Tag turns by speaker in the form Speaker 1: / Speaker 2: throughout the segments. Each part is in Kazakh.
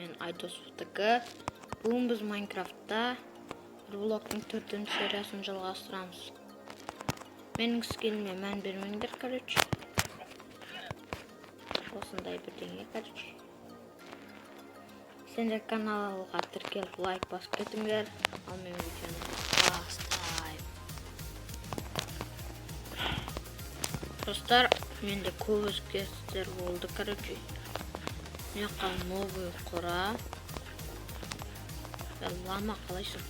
Speaker 1: мен Айдос ФТК. Бүгін біз Майнкрафтта Roblox'ың 4-ші сериясын жалғастырамыз. Менің скиніме мән бермеңдер, короче. Осындай бірдеңе, короче. Сендер каналға тіркеліп лайк басып кетіңдер. Ал мен видеоны бастайм. Достар, менде көп өзгерістер болды, короче. Мына новый қора. Лама қалайсың?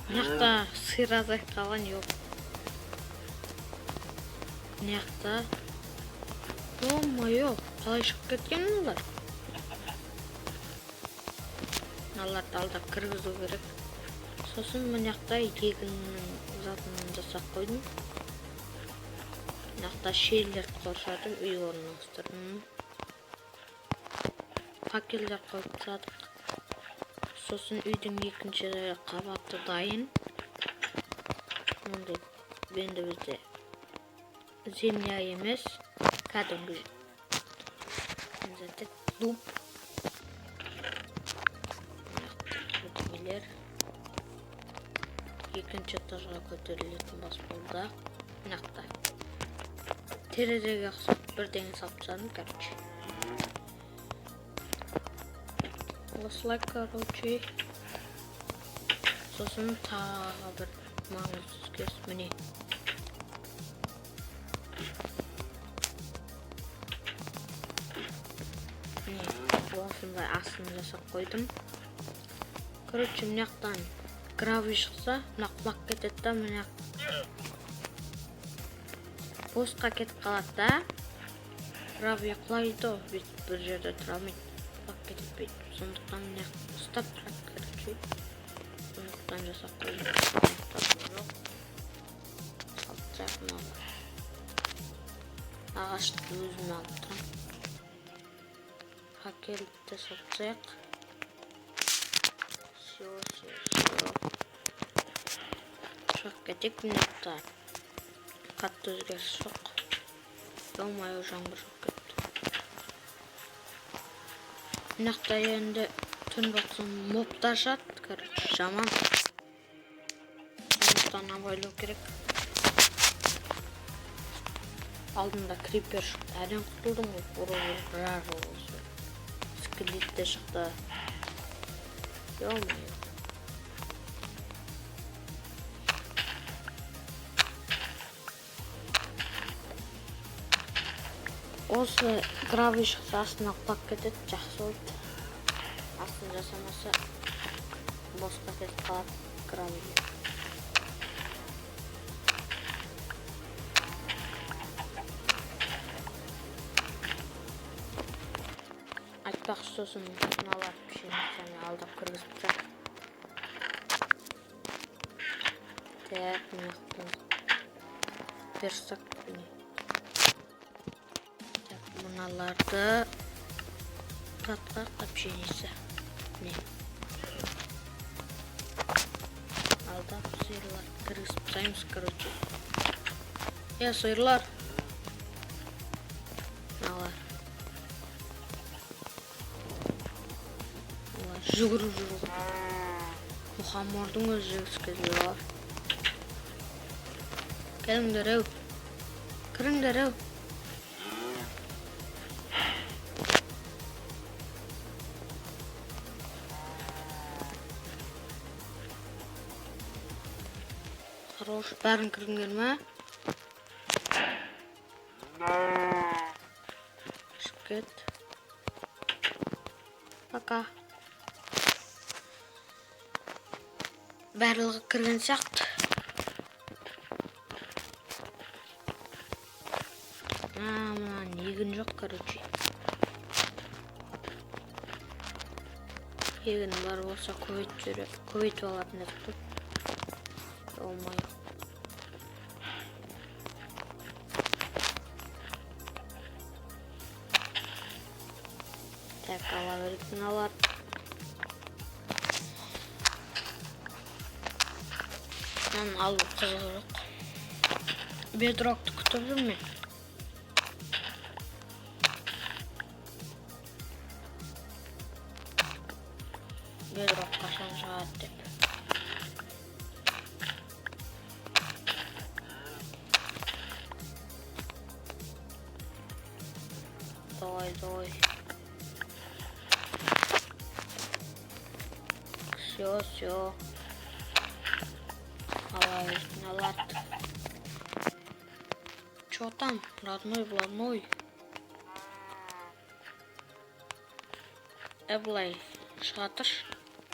Speaker 1: Мына сыр азайып қалған жоқ. Мына Ё-моё, қалай шығып кеткен олар? Мыналарды алдап кіргізу керек. Сосын мынақта егіннің затын жасап қойдым. Мынақта шейлерді қоршадым, үй орналастырдым. Факелдер қойып тастадық. Сосын үйдің екінші қабаты дайын. Енді бізде земля емес, кәдімгі дуб. Екінші этажға көтерілетін баспалда. Мынақта терезеге ұқсап бірдеңе салып тастадым, короче. Осылай, короче. Сосын тағы бір маңызды өзгеріс міне. Осындай астын жасап қойдым. Короче, мынақтан гравий шықса, мынақ құлап кетеді да, мынақ босқа кетіп қалады да. Гравий құлайды, бір жерде тұра алмайды, құлап кетпейді. Сондықтан мынақ ұстап тұрады, короче. Сондықтан жасап қойдым. Салып мынау. Ағашты өзім алып тұрам. Факелді салып. Все. Шығып кетек мынақта. Қатты өзгеріс жоқ. Ё-моё, жаңбыр шығып кетті. Мынақта енді түн болса моптар жат, короче, жаман. Сондықтан абайлау керек. Алдында крипер шықты. Әрең құтылдым ғой. Ұрар болсы. Скелет те шықты. Ё-моё. Осы гравий шықса астына құлап кетеді, жақсы ойды. Астын жасамаса босқа кетіп қалады гравий. Айтпақшы, сосын мыналар пішенесіне алдап кіргізіп жатыр. Так, мынақтан берсақ міне. Мыналарды қатқа пішенесі. Міне. Алдап сиырлар кіргізіп тастаймыз, короче. Сиырлар. Мыналар. Жүгіру. Мұхаммордың өзі жүгіскізі бар. Келіңдер әу. Кіріңдер әу. Хорош, бәрін кіріңдер ме? Шып кет. Пока. Барлығы кірген сияқты. Мынан егін жоқ, короче. Егін бар болса көбейтіп алатын едік тұр. Ё-моё. Так, ала беріп мыналар. Мынаны алу қызығы жоқ. Bedrock'ты күтіп жүрмін. bedrock kaçan saat dep. Doy. Все. Давай, налад. Чё там, родной? Эблай, шатыш,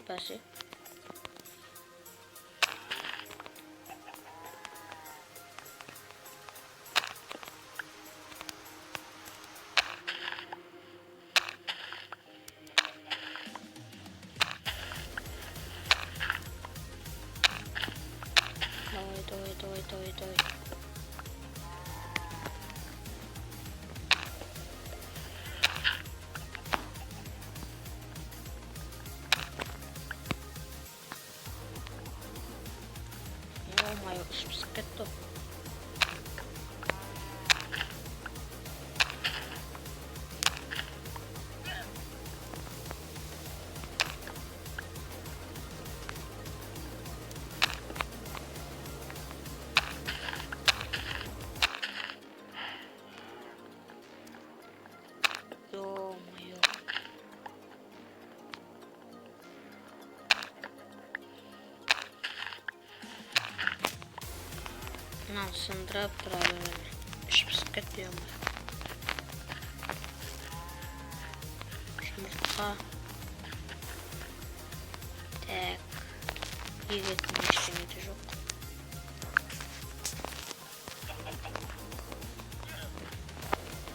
Speaker 1: бәсе. Давай. Ё-моё, шпскетто. Ё-моё. Нам сындырып тұрады мені. Ішіп кетпей ма? Жұмыртқа. Так. Егетін ештеңе де жоқ.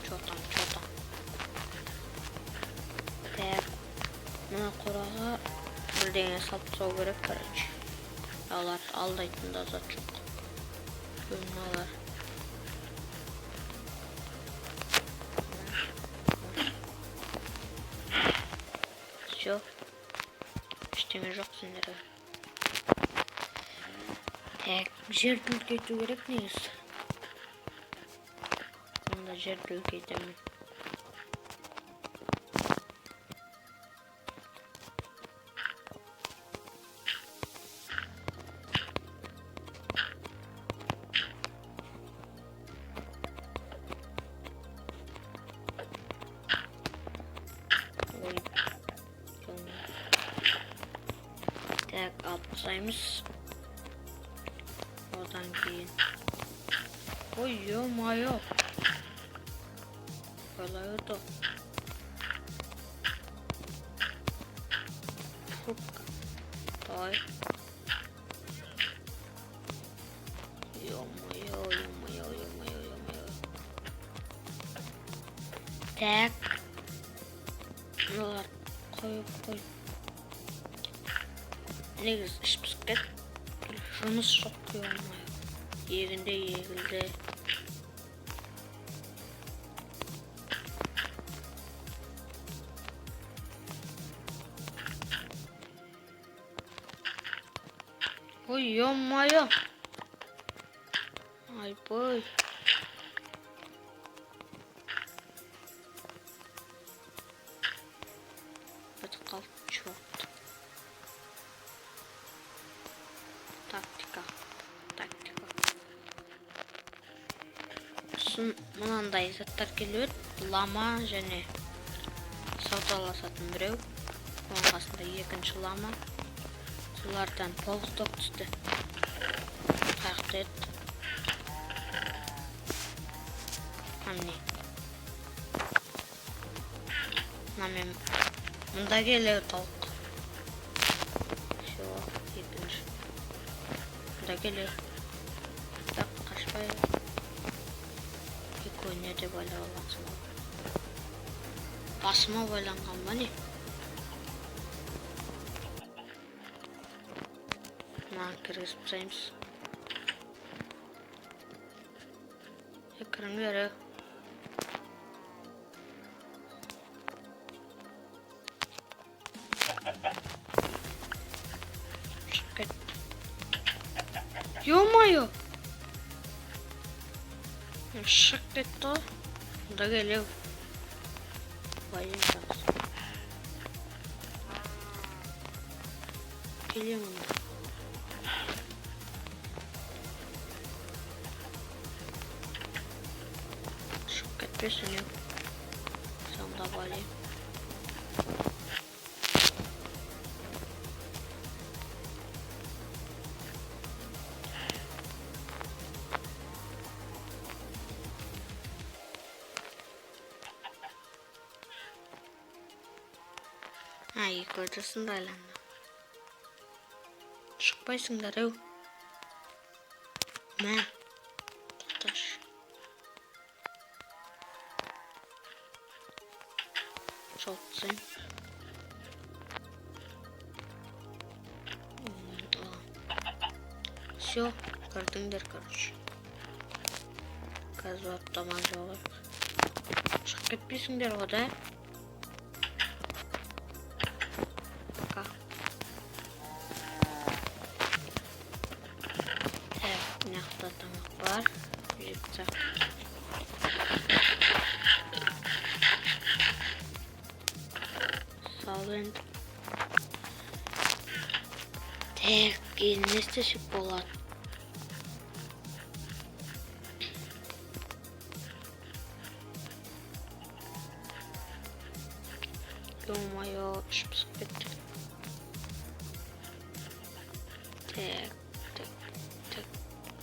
Speaker 1: Чё там? Так. Мына қораға бірдеңе салып тастау керек, короче. Алар алдайтын да зат жоқ. Bunlar. Все. Ештеңе жоқ сендерге. Так, жерді үлкейту керек негізі. Онда жерді үлкейтемін. Так, алып тастаймыз. Одан кейін. Ой, ё-моё. Қалай өті? Фук. Давай. Ё-моё. Так. Мыналар қойып. Негіз ішіп кет. Жұмыс жоқ қойылмай. Егілді. Ой, ё-моё. Айбой. Бітіп қалды, чёрт. Тактика. Мынандай заттар келеді. Лама және саудаласатын біреу. Оның қасында екінші лама. Солардан полсток түсті. Тақтет. Амне. Намен. Мұнда келеді тауық. Все, екінші. Мұнда келеді. Так, қашпай. Екеуіне де байлап алғансың. Басыма байланған ба не? Маған кіргізіп тастаймыз. Кіріңдері. Ё-моё! Шық кетті ғой. Мұнда келеу. Байын жақсы. Geliyorum. Çıkıp gitmesin yok. Sen da bağlayayım. Ha, ilk ortasında aylanda. Çıkmaysınlar ev. Ne? Taş. Çok güzel. Все, картиндер, короче. Gaz atlamacı olur. Çıkıp gitmişsindir o da. Baka. Evet, ne atlamak var. Yıkacak. Sağlayın. Tek neste şık bolat. Ё-моё, işimiz bitti. Tek.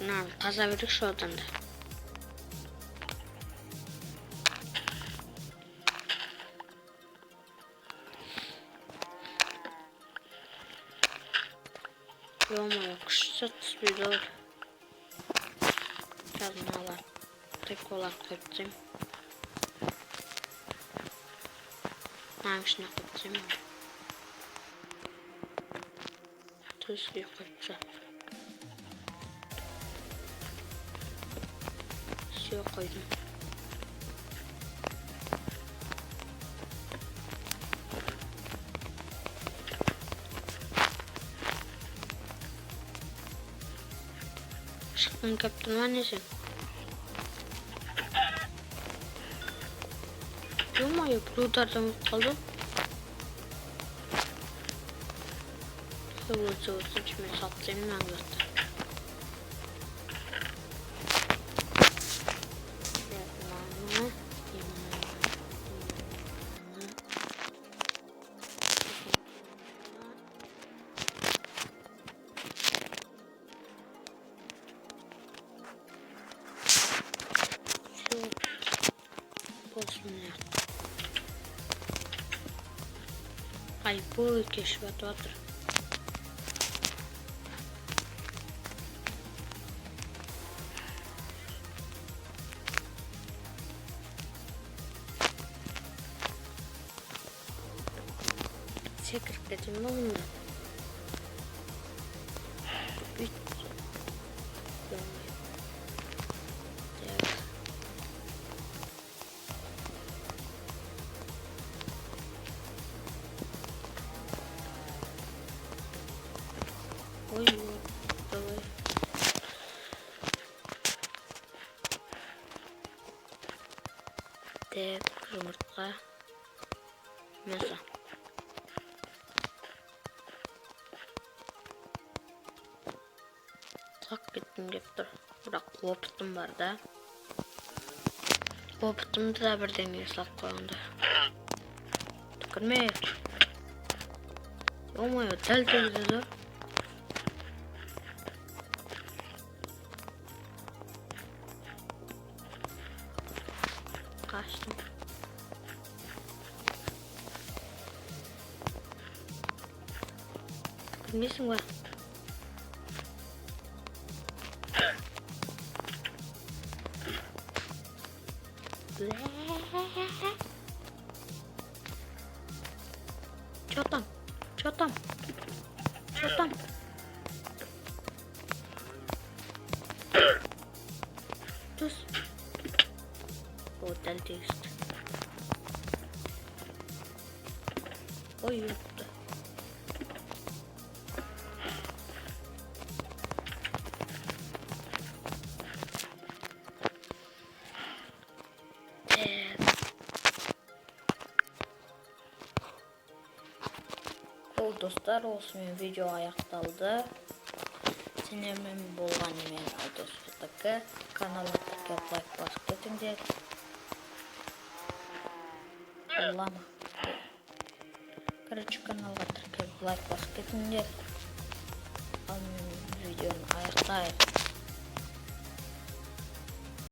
Speaker 1: Ne? Kaza verdik şu oradan da. Ё-моё, kış çatısı bir olur. Biraz ne var? Tek olarak koyacağım. Neymiş ne koyacağım? Tuzluyu koyacağım. Suyu koydum. Şıkkın kaptın var neyse. Ё-моё, Plutar'dan kaldı. Hızlı içime satayım ben zaten. Olsun ya. Ay bu keşfet vardır. Çekirip dedim ne oldu? Üç. Ой, давай. Tek yumurta. Mesela. Tak gittim gittim. Bırak koptum var da. Koptum da bir deneye saklandı. Tükürme. Olmuyor. Tel dedi. Kaçtım. Nesin var? Çotam. Çotam. Çotam. Dur. Otel değişti. Oy yoktu. Бул достар, осымен видео аякталды. Сенемен болган мен Айдос ФТК. Каналга тиркеп лайк басып кетиңдер. Улама. Короче, каналга тиркеп лайк басып кетиңдер. Ал мен видеону аяктайм.